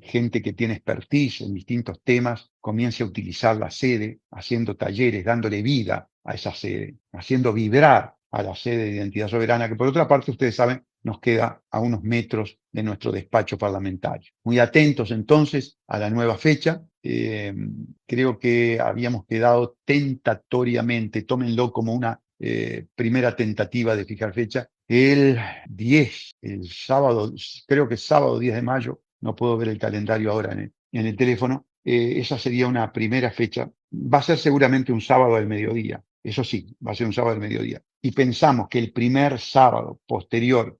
gente que tiene expertise en distintos temas comience a utilizar la sede, haciendo talleres, dándole vida a esa sede, haciendo vibrar a la sede de Identidad Soberana, que por otra parte, ustedes saben, nos queda a unos metros de nuestro despacho parlamentario. Muy atentos entonces a la nueva fecha. Creo que habíamos quedado tentatoriamente, tómenlo como una primera tentativa de fijar fecha, el 10, el sábado, creo que es sábado 10 de mayo, no puedo ver el calendario ahora en el teléfono. Esa sería una primera fecha. Va a ser seguramente un sábado al mediodía. Eso sí, va a ser un sábado al mediodía. Y pensamos que el primer sábado posterior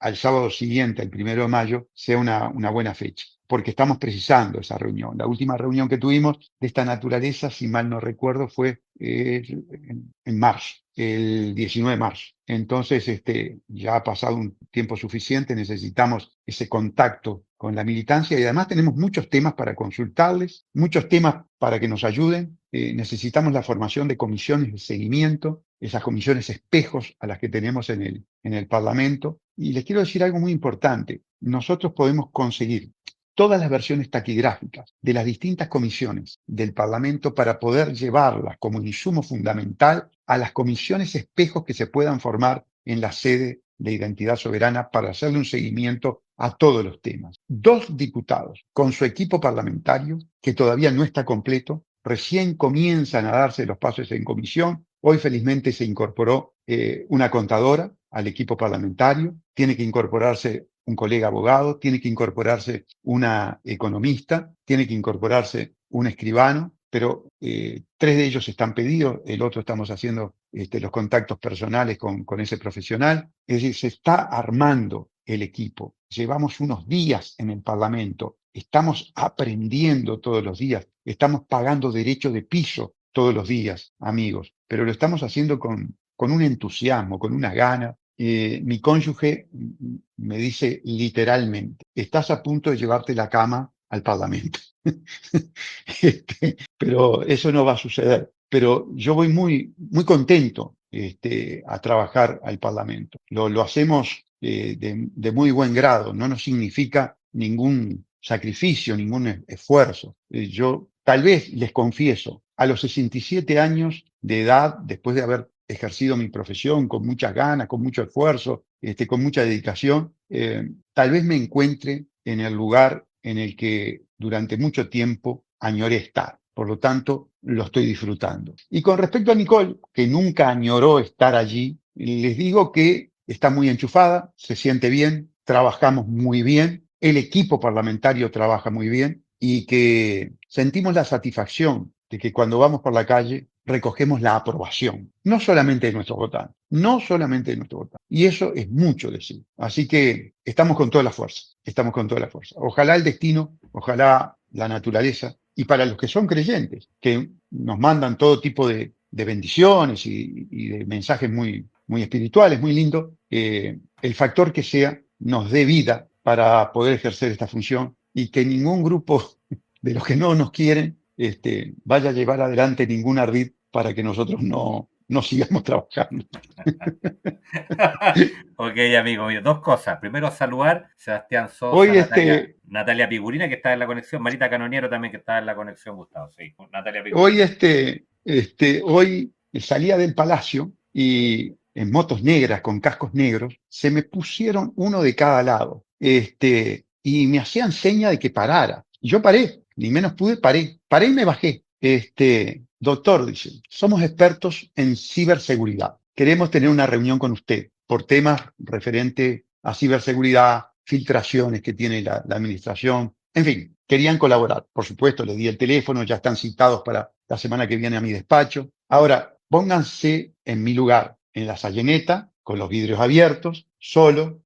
al sábado siguiente, el 1 de mayo, sea una buena fecha, porque estamos precisando esa reunión. La última reunión que tuvimos de esta naturaleza, si mal no recuerdo, fue en marzo, el 19 de marzo. Entonces, ya ha pasado un tiempo suficiente, necesitamos ese contacto con la militancia y además tenemos muchos temas para consultarles, muchos temas para que nos ayuden. Necesitamos la formación de comisiones de seguimiento, esas comisiones espejos a las que tenemos en el Parlamento. Y les quiero decir algo muy importante. Nosotros podemos conseguir todas las versiones taquigráficas de las distintas comisiones del Parlamento para poder llevarlas como insumo fundamental a las comisiones espejos que se puedan formar en la sede de Identidad Soberana para hacerle un seguimiento a todos los temas. 2 diputados con su equipo parlamentario, que todavía no está completo, recién comienzan a darse los pasos en comisión. Hoy felizmente se incorporó una contadora al equipo parlamentario, tiene que incorporarse un colega abogado, tiene que incorporarse una economista, tiene que incorporarse un escribano, pero 3 de ellos están pedidos, el otro estamos haciendo los contactos personales con ese profesional. Es decir, se está armando el equipo. Llevamos unos días en el Parlamento, estamos aprendiendo todos los días, estamos pagando derecho de piso todos los días, amigos, pero lo estamos haciendo con un entusiasmo, con una gana. Mi cónyuge me dice literalmente, estás a punto de llevarte la cama al Parlamento. Pero eso no va a suceder. Pero yo voy muy contento a trabajar al Parlamento. Lo hacemos de muy buen grado, no nos significa ningún sacrificio, ningún esfuerzo. Yo tal vez les confieso, a los 67 años de edad, después de haber ejercido mi profesión con muchas ganas, con mucho esfuerzo, con mucha dedicación, tal vez me encuentre en el lugar en el que durante mucho tiempo añoré estar. Por lo tanto, lo estoy disfrutando. Y con respecto a Nicole, que nunca añoró estar allí, les digo que está muy enchufada, se siente bien, trabajamos muy bien, el equipo parlamentario trabaja muy bien y que sentimos la satisfacción de que cuando vamos por la calle recogemos la aprobación, no solamente de nuestros votantes, no solamente de nuestros votantes. Y eso es mucho decir. Así que estamos con toda la fuerza, estamos con toda la fuerza. Ojalá el destino, ojalá la naturaleza, y para los que son creyentes, que nos mandan todo tipo de bendiciones y de mensajes muy espirituales, muy lindos, el factor que sea nos dé vida para poder ejercer esta función y que ningún grupo de los que no nos quieren vaya a llevar adelante ningún ardid para que nosotros no sigamos trabajando. Ok, amigo mío, 2 cosas. Primero, saludar Sebastián Sosa, Hoy Natalia Pigurina, que está en la conexión, Marita Canoniero también, que está en la conexión, Gustavo. Sí, Natalia Hoy, Pigurina. hoy salía del palacio y en motos negras con cascos negros se me pusieron uno de cada lado, y me hacían seña de que parara. Y yo paré, ni menos pude, paré y me bajé. Doctor, dice, somos expertos en ciberseguridad. Queremos tener una reunión con usted por temas referentes a ciberseguridad, filtraciones que tiene la administración. En fin, querían colaborar. Por supuesto, les di el teléfono, ya están citados para la semana que viene a mi despacho. Ahora, pónganse en mi lugar, en la Sayeneta, con los vidrios abiertos, solo,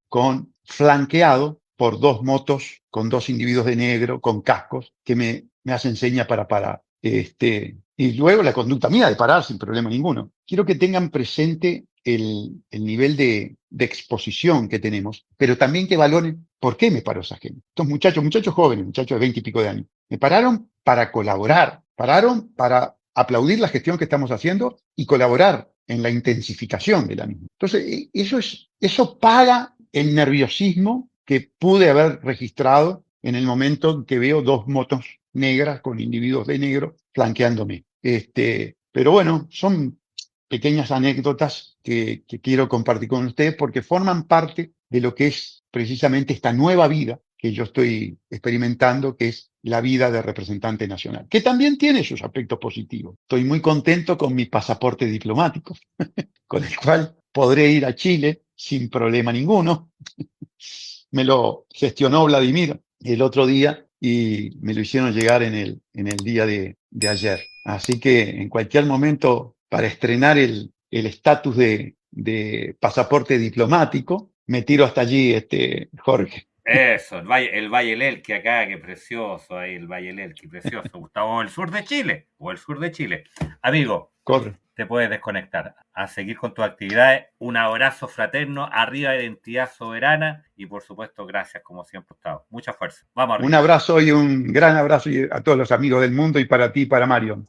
flanqueado por 2 motos, con 2 individuos de negro, con cascos, que me hacen seña para parar. Y luego la conducta mía de parar sin problema ninguno. Quiero que tengan presente el nivel de exposición que tenemos, pero también que valoren por qué me paró esa gente. Estos muchachos jóvenes, muchachos de 20 y pico de años, me pararon para colaborar, pararon para aplaudir la gestión que estamos haciendo y colaborar en la intensificación de la misma. Entonces, eso paga el nerviosismo que pude haber registrado en el momento en que veo 2 motos negras con individuos de negro flanqueándome. Pero bueno, son pequeñas anécdotas que quiero compartir con ustedes porque forman parte de lo que es precisamente esta nueva vida que yo estoy experimentando, que es la vida de representante nacional, que también tiene sus aspectos positivos. Estoy muy contento con mi pasaporte diplomático, con el cual podré ir a Chile sin problema ninguno. Me lo gestionó Vladimir el otro día y me lo hicieron llegar en el día de ayer. Así que en cualquier momento, para estrenar el estatus de pasaporte diplomático, me tiro hasta allí, Jorge. Eso, el Valle del Elqui acá, qué precioso ahí, el Valle del Elqui, precioso. Gustavo, el sur de Chile, o el sur de Chile. Amigo, Corre. te puedes desconectar, a seguir con tus actividades. Un abrazo fraterno, arriba de Identidad Soberana y por supuesto, gracias como siempre, Gustavo. Mucha fuerza. Vamos Un arriba. abrazo y un gran abrazo a todos los amigos del mundo y para ti, para Mario.